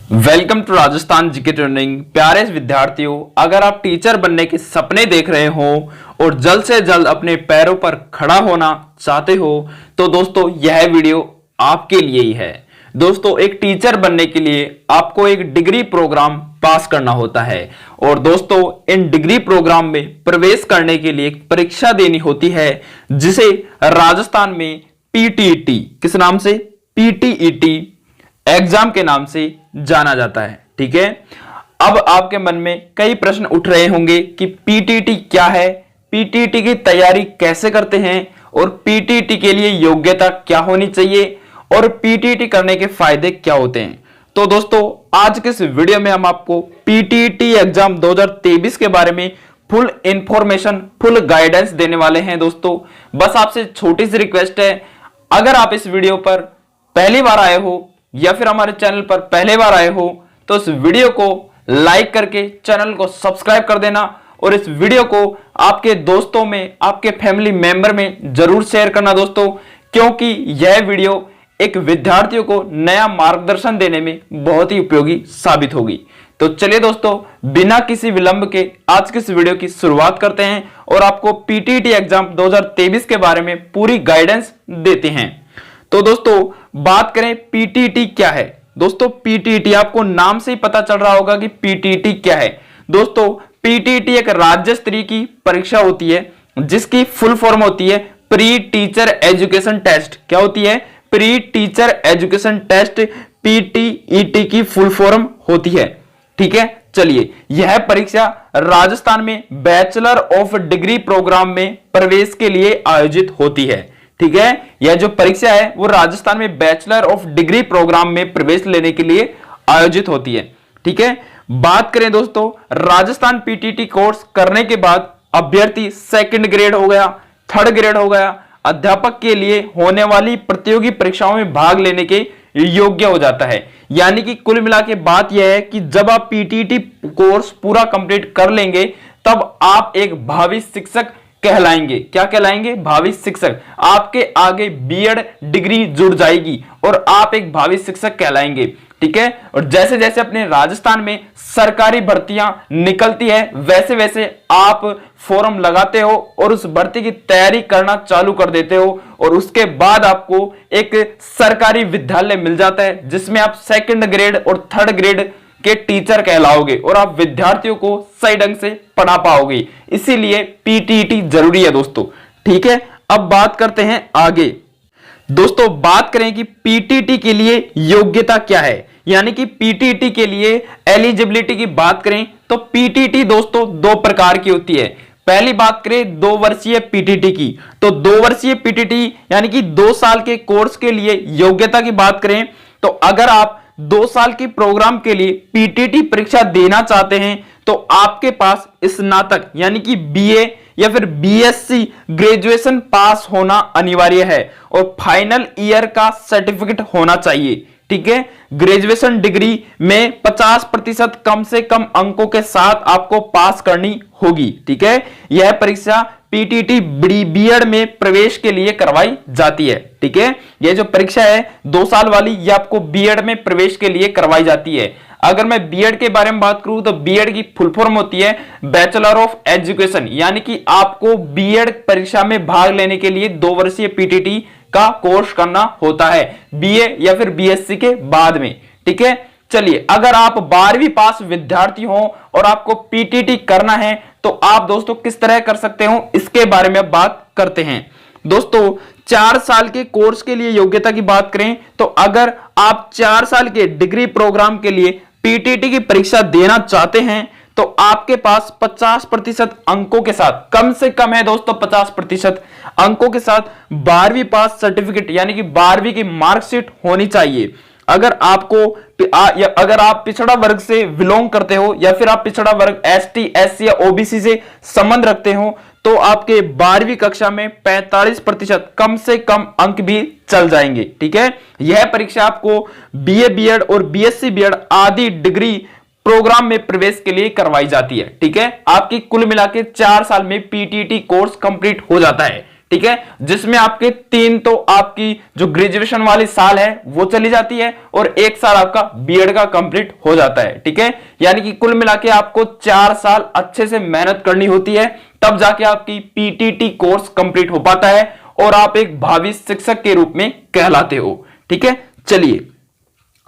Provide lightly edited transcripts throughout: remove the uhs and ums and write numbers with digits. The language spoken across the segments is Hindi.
Welcome to Rajasthan GK training. प्यारे विद्यार्थियों, अगर आप टीचर बनने के सपने देख रहे हो और जल्द से जल्द अपने पैरों पर खड़ा होना चाहते हो तो दोस्तों यह वीडियो आपके लिए ही है। दोस्तों, एक टीचर बनने के लिए आपको एक डिग्री प्रोग्राम पास करना होता है और दोस्तों इन डिग्री प्रोग्राम में प्रवेश करने के लिए एक परीक्षा देनी होती है जिसे राजस्थान में पीटीईटी किस नाम से, पीटीईटी एग्जाम के नाम से जाना जाता है। ठीक है, अब आपके मन में कई प्रश्न उठ रहे होंगे कि पीटीटी क्या है, पीटीटी की तैयारी कैसे करते हैं और पीटीटी के लिए योग्यता क्या होनी चाहिए और पीटीटी करने के फायदे क्या होते हैं। तो दोस्तों आज के इस वीडियो में हम आपको पीटीटी एग्जाम 2023 के बारे में फुल इंफॉर्मेशन, फुल गाइडेंस देने वाले हैं। दोस्तों बस आपसे छोटी सी रिक्वेस्ट है, अगर आप इस वीडियो पर पहली बार आए हो या फिर हमारे चैनल पर पहले बार आए हो तो इस वीडियो को लाइक करके चैनल को सब्सक्राइब कर देना और इस वीडियो को आपके दोस्तों में, आपके फैमिली मेंबर में जरूर शेयर करना दोस्तों, क्योंकि यह वीडियो एक विद्यार्थियों को नया मार्गदर्शन देने में बहुत ही उपयोगी साबित होगी। तो चलिए दोस्तों बिना किसी विलंब के आज की इस वीडियो की शुरुआत करते हैं और आपको पीटीटी एग्जाम 2023 के बारे में पूरी गाइडेंस देते हैं। तो दोस्तों बात करें पीटीटी क्या है। दोस्तों पीटीटी आपको नाम से ही पता चल रहा होगा कि पीटीटी क्या है। दोस्तों पीटीटी एक राज्य स्तरीय की परीक्षा होती है जिसकी फुल फॉर्म होती है प्री टीचर एजुकेशन टेस्ट। क्या होती है? Pre teacher education test, PTET की फुल फॉर्म होती है। ठीक है, चलिए यह परीक्षा राजस्थान में बैचलर ऑफ डिग्री प्रोग्राम में प्रवेश के लिए आयोजित होती है। ठीक है, यह जो परीक्षा है वो राजस्थान में बैचलर ऑफ डिग्री प्रोग्राम में प्रवेश लेने के लिए आयोजित होती है। ठीक है, बात करें दोस्तों राजस्थान पीटीटी कोर्स करने के बाद अभ्यर्थी सेकंड ग्रेड हो गया, थर्ड ग्रेड हो गया, अध्यापक के लिए होने वाली प्रतियोगी परीक्षाओं में भाग लेने के योग्य हो जाता है। यानी कि कुल मिला के बात यह है कि जब आप पीटीटी कोर्स पूरा कंप्लीट कर लेंगे तब आप एक भावी शिक्षक कहलाएंगे। क्या कहलाएंगे? भावी शिक्षक। आपके आगे बीएड डिग्री जुड़ जाएगी और आप एक भावी शिक्षक कहलाएंगे। ठीक है, और जैसे जैसे अपने राजस्थान में सरकारी भर्तियां निकलती है वैसे वैसे आप फॉर्म लगाते हो और उस भर्ती की तैयारी करना चालू कर देते हो और उसके बाद आपको एक सरकारी विद्यालय मिल जाता है जिसमें आप सेकंड ग्रेड और थर्ड ग्रेड के टीचर कहलाओगे और आप विद्यार्थियों को सही ढंग से पढ़ा पाओगे। इसीलिए पीटीटी जरूरी है दोस्तों। ठीक है, अब बात करते हैं आगे। दोस्तों बात करें कि पीटीटी के लिए योग्यता क्या है, यानी कि पीटीटी के लिए एलिजिबिलिटी की बात करें तो पीटीटी दोस्तों दो प्रकार की होती है। पहली बात करें 2 वर्षीय पीटीटी की, तो 2 वर्षीय पीटीटी यानी कि 2 साल के कोर्स के लिए योग्यता की बात करें तो अगर आप 2 साल के प्रोग्राम के लिए पीटीटी परीक्षा देना चाहते हैं तो आपके पास स्नातक यानी कि बीए या फिर बीएससी ग्रेजुएशन पास होना अनिवार्य है और फाइनल ईयर का सर्टिफिकेट होना चाहिए। ठीक है, ग्रेजुएशन डिग्री में 50% कम से कम अंकों के साथ आपको पास करनी होगी। ठीक है, यह परीक्षा पीटीटी बीएड में प्रवेश के लिए करवाई जाती है। ठीक है, यह जो परीक्षा है 2 साल वाली ये आपको बीएड में प्रवेश के लिए करवाई जाती है। अगर मैं बीएड के बारे में बात करूं तो बीएड की फुल फॉर्म होती है बैचलर ऑफ एजुकेशन, यानी कि आपको बीएड परीक्षा में भाग लेने के लिए 2 वर्षीय पीटीटी का कोर्स करना होता है बीए या फिर बीएससी के बाद में। ठीक है, चलिए अगर आप 12वीं पास विद्यार्थी हो और आपको पीटीटी करना है तो आप दोस्तों किस तरह कर सकते हो इसके बारे में बात करते हैं। दोस्तों 4 साल के कोर्स के लिए योग्यता की बात करें तो अगर आप 4 साल के डिग्री प्रोग्राम के लिए पीटीटी की परीक्षा देना चाहते हैं तो आपके पास 50% अंकों के साथ, कम से कम है दोस्तों 50% अंकों के साथ 12वीं पास सर्टिफिकेट यानी कि 12वीं की मार्कशीट होनी चाहिए। अगर आप पिछड़ा वर्ग से बिलोंग करते हो या फिर आप पिछड़ा वर्ग एसटी, एससी या ओबीसी से संबंध रखते हो तो आपके 12वीं कक्षा में 45% कम से कम अंक भी चल जाएंगे। ठीक है, यह परीक्षा आपको बीए बीएड और बीएससी बीएड आदि डिग्री प्रोग्राम में प्रवेश के लिए करवाई जाती है। ठीक है, आपकी कुल मिला के 4 साल में पीटीटी कोर्स कंप्लीट हो जाता है। ठीक है, जिसमें आपके 3 तो आपकी जो ग्रेजुएशन वाली साल है वो चली जाती है और 1 साल आपका बीएड का कंप्लीट हो जाता है। ठीक है, यानी कि कुल मिला के आपको 4 साल अच्छे से मेहनत करनी होती है, तब जाके आपकी पीटीटी कोर्स कंप्लीट हो पाता है और आप एक भावी शिक्षक के रूप में कहलाते हो। ठीक है, चलिए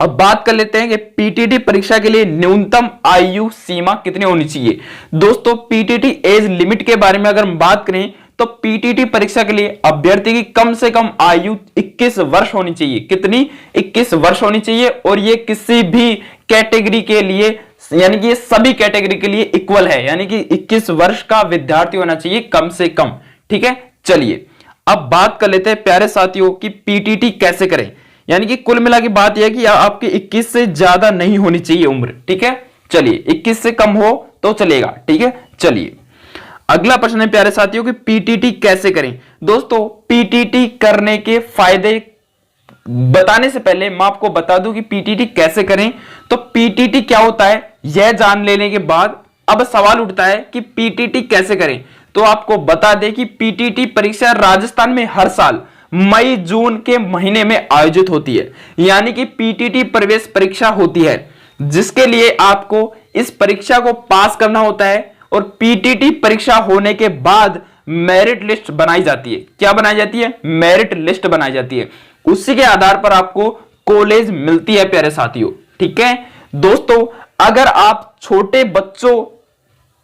अब बात कर लेते हैं कि पीटीटी परीक्षा के लिए न्यूनतम आयु सीमा कितनी होनी चाहिए। दोस्तों, पीटीटी एज लिमिट के बारे में अगर हम बात करें तो पीटीटी परीक्षा के लिए अभ्यर्थी की कम से कम आयु 21 वर्ष होनी चाहिए। कितनी? 21 वर्ष होनी चाहिए और ये किसी भी कैटेगरी के लिए, यानी कि ये सभी कैटेगरी के लिए इक्वल है, यानी कि 21 वर्ष का विद्यार्थी होना चाहिए कम से कम। ठीक है, चलिए अब बात कर लेते हैं प्यारे साथियों कि पीटीटी कैसे करें। यानी कि कुल मिला के बात यह है कि आपकी 21 से ज्यादा नहीं होनी चाहिए उम्र। ठीक है, चलिए 21 से कम हो तो चलेगा। ठीक है, चलिए अगला प्रश्न है प्यारे साथियों कि पीटीटी कैसे करें। दोस्तों, पीटीटी करने के फायदे बताने से पहले मैं आपको बता दूं कि पीटीटी कैसे करें। तो पीटीटी क्या होता है यह जान लेने के बाद अब सवाल उठता है कि पीटीटी कैसे करें। तो आपको बता दें कि पीटीटी परीक्षा राजस्थान में हर साल मई जून के महीने में आयोजित होती है, यानी कि पीटीटी प्रवेश परीक्षा होती है, जिसके लिए आपको इस परीक्षा को पास करना होता है और पीटीटी परीक्षा होने के बाद मेरिट लिस्ट बनाई जाती है। क्या बनाई जाती है? मेरिट लिस्ट बनाई जाती है। उसी के आधार पर आपको कॉलेज मिलती है प्यारे साथियों। ठीक है दोस्तों, अगर आप छोटे बच्चों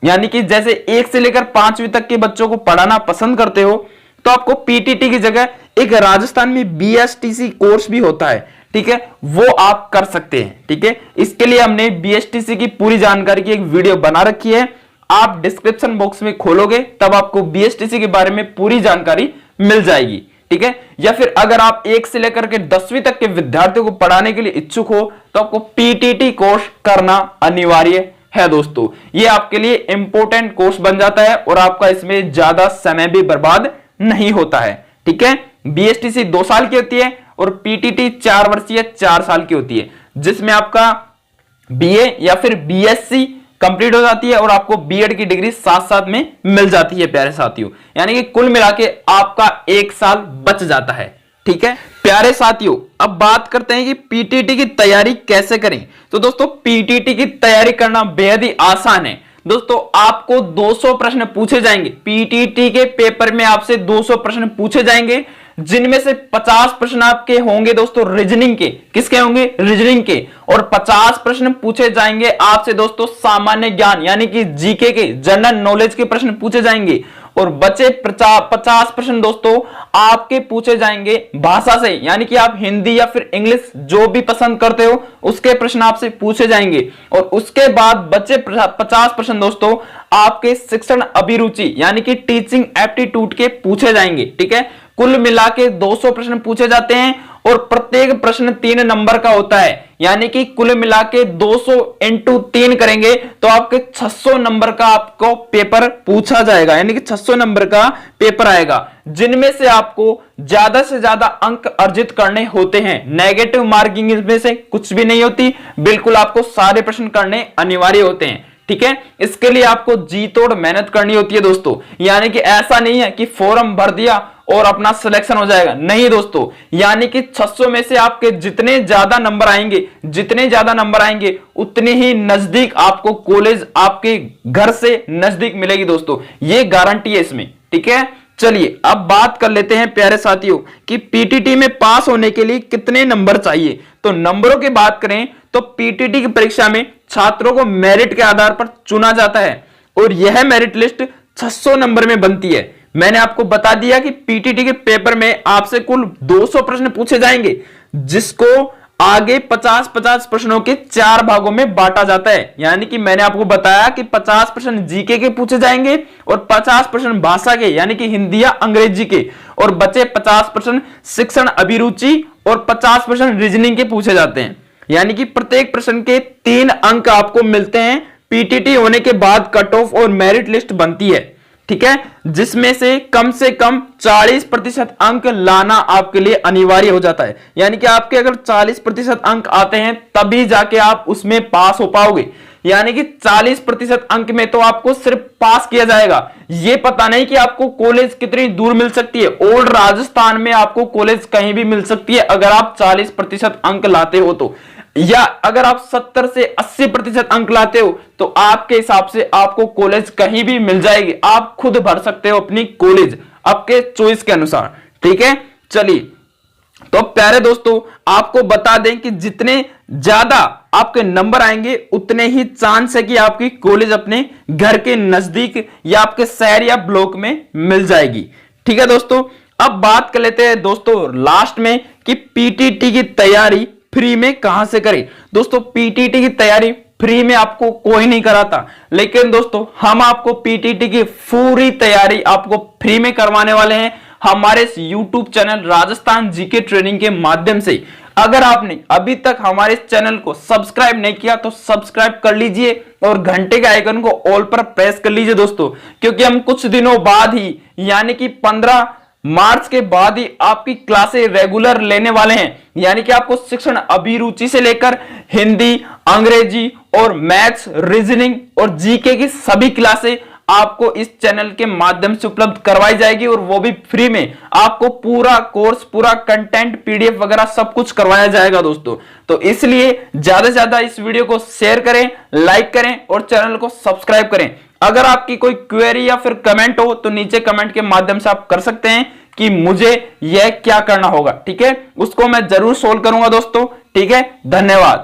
यानी कि जैसे 1 से लेकर 5वीं तक के बच्चों को पढ़ाना पसंद करते हो तो आपको पीटीटी की जगह एक राजस्थान में बीएसटीसी कोर्स भी होता है। ठीक है, वो आप कर सकते हैं। ठीक है, इसके लिए हमने बीएसटीसी की पूरी जानकारी की एक वीडियो बना रखी है, आप डिस्क्रिप्शन बॉक्स में खोलोगे तब आपको बीएसटीसी के बारे में पूरी जानकारी मिल जाएगी। ठीक है, या फिर अगर आप 1 से लेकर के 10वीं तक के विद्यार्थियों को पढ़ाने के लिए इच्छुक हो तो आपको पीटीटी कोर्स करना अनिवार्य है। दोस्तों, ये आपके लिए इंपॉर्टेंट कोर्स बन जाता है और आपका इसमें ज्यादा समय भी बर्बाद नहीं होता है। ठीक है, बीएसटीसी 2 साल की होती है और पीटीटी 4 वर्षीय 4 साल की होती है, जिसमें आपका बीए या फिर बीएससी कंप्लीट हो जाती है और आपको बीएड की डिग्री साथ साथ में मिल जाती है प्यारे साथियों। यानी कि कुल मिला के आपका 1 साल बच जाता है। ठीक है प्यारे साथियों, अब बात करते हैं कि पीटीटी की तैयारी कैसे करें। तो दोस्तों, पीटीटी की तैयारी करना बेहद ही आसान है। दोस्तों, आपको 200 प्रश्न पूछे जाएंगे। पीटीटी के पेपर में आपसे 200 प्रश्न पूछे जाएंगे, जिनमें से 50 प्रश्न आपके होंगे दोस्तों रीजनिंग के। किसके होंगे? रीजनिंग के। और 50 प्रश्न पूछे जाएंगे आपसे दोस्तों सामान्य ज्ञान यानी कि जीके के, जनरल नॉलेज के प्रश्न पूछे जाएंगे। और बचे 50 प्रश्न दोस्तों आपके पूछे जाएंगे भाषा से, यानी कि आप हिंदी या फिर इंग्लिश जो भी पसंद करते हो उसके प्रश्न आपसे पूछे जाएंगे। और उसके बाद बचे 50 प्रश्न दोस्तों आपके शिक्षण अभिरुचि यानी कि टीचिंग एप्टीट्यूड के पूछे जाएंगे। ठीक है, कुल मिला के 200 प्रश्न पूछे जाते हैं और प्रत्येक प्रश्न 3 नंबर का होता है, यानी कि कुल मिला के 200 इंटू 3 करेंगे तो आपके 600 नंबर का आपको पेपर पूछा जाएगा, यानी कि 600 नंबर का पेपर आएगा, जिनमें से आपको ज्यादा से ज्यादा अंक अर्जित करने होते हैं। नेगेटिव मार्किंग इसमें से कुछ भी नहीं होती, बिल्कुल आपको सारे प्रश्न करने अनिवार्य होते हैं। ठीक है, इसके लिए आपको जी तोड़ मेहनत करनी होती है दोस्तों, यानी कि ऐसा नहीं है कि फॉर्म भर दिया और अपना सिलेक्शन हो जाएगा, नहीं दोस्तों। यानी कि 600 में से आपके जितने ज्यादा नंबर आएंगे उतने ही नजदीक आपको कॉलेज आपके घर से नजदीक मिलेगी दोस्तों, ये गारंटी है इसमें। ठीक है, चलिए अब बात कर लेते हैं प्यारे साथियों कि पीटीटी में पास होने के लिए कितने नंबर चाहिए। तो नंबरों की बात करें तो पीटीटी की परीक्षा में छात्रों को मेरिट के आधार पर चुना जाता है और यह मेरिट लिस्ट 600 नंबर में बनती है। मैंने आपको बता दिया कि पीटीटी के पेपर में आपसे कुल 200 प्रश्न पूछे जाएंगे, जिसको आगे 50-50 प्रश्नों के 4 भागों में बांटा जाता है। यानी कि मैंने आपको बताया कि 50 प्रश्न जीके के पूछे जाएंगे और 50 प्रश्न भाषा के यानी कि हिंदी या अंग्रेजी के, और बचे 50 प्रश्न शिक्षण अभिरुचि और 50 प्रश्न रीजनिंग के पूछे जाते हैं। यानी कि प्रत्येक प्रश्न के 3 अंक आपको मिलते हैं। पीटीटी होने के बाद कट ऑफ और मेरिट लिस्ट बनती है। ठीक है, जिसमें से कम 40% अंक लाना आपके लिए अनिवार्य हो जाता है। यानी कि आपके अगर 40% अंक आते हैं तभी जाके आप उसमें पास हो पाओगे। यानी कि 40% अंक में तो आपको सिर्फ पास किया जाएगा। ये पता नहीं कि आपको कॉलेज कितनी दूर मिल सकती है। ओल्ड राजस्थान में आपको कॉलेज कहीं भी मिल सकती है अगर आप 40% अंक लाते हो तो, या अगर आप 70 से 80% अंक लाते हो तो आपके हिसाब से आपको कॉलेज कहीं भी मिल जाएगी। आप खुद भर सकते हो अपनी कॉलेज आपके चॉइस के अनुसार। ठीक है, चलिए तो प्यारे दोस्तों आपको बता दें कि जितने ज्यादा आपके नंबर आएंगे उतने ही चांस है कि आपकी कॉलेज अपने घर के नजदीक या आपके शहर या ब्लॉक में मिल जाएगी। ठीक है दोस्तों, अब बात कर लेते हैं दोस्तों लास्ट में कि पीटीटी की तैयारी फ्री में कहां से करें। दोस्तों पीटीटी की तैयारी फ्री में आपको कोई नहीं कराता, लेकिन दोस्तों हम आपको पीटीटी की पूरी तैयारी आपको फ्री में करवाने वाले हैं हमारे इस YouTube channel Rajasthan GK training के माध्यम से। अगर आपने अभी तक हमारे इस चैनल को सब्सक्राइब नहीं किया तो सब्सक्राइब कर लीजिए और घंटे के आइकन को ऑल पर प्रेस कर लीजिए दोस्तों, क्योंकि हम कुछ दिनों बाद ही यानी कि 15 मार्च के बाद ही आपकी क्लासें रेगुलर लेने वाले हैं। यानी कि आपको शिक्षण अभिरुचि से लेकर हिंदी, अंग्रेजी और मैथ्स, रीजनिंग और जीके की सभी क्लासें आपको इस चैनल के माध्यम से उपलब्ध करवाई जाएगी और वो भी फ्री में। आपको पूरा कोर्स, पूरा कंटेंट, पीडीएफ वगैरह सब कुछ करवाया जाएगा दोस्तों। तो इसलिए ज्यादा से ज्यादा इस वीडियो को शेयर करें, लाइक करें और चैनल को सब्सक्राइब करें। अगर आपकी कोई क्वेरी या फिर कमेंट हो तो नीचे कमेंट के माध्यम से आप कर सकते हैं कि मुझे यह क्या करना होगा। ठीक है, उसको मैं जरूर सोल्व करूंगा दोस्तों। ठीक है, धन्यवाद।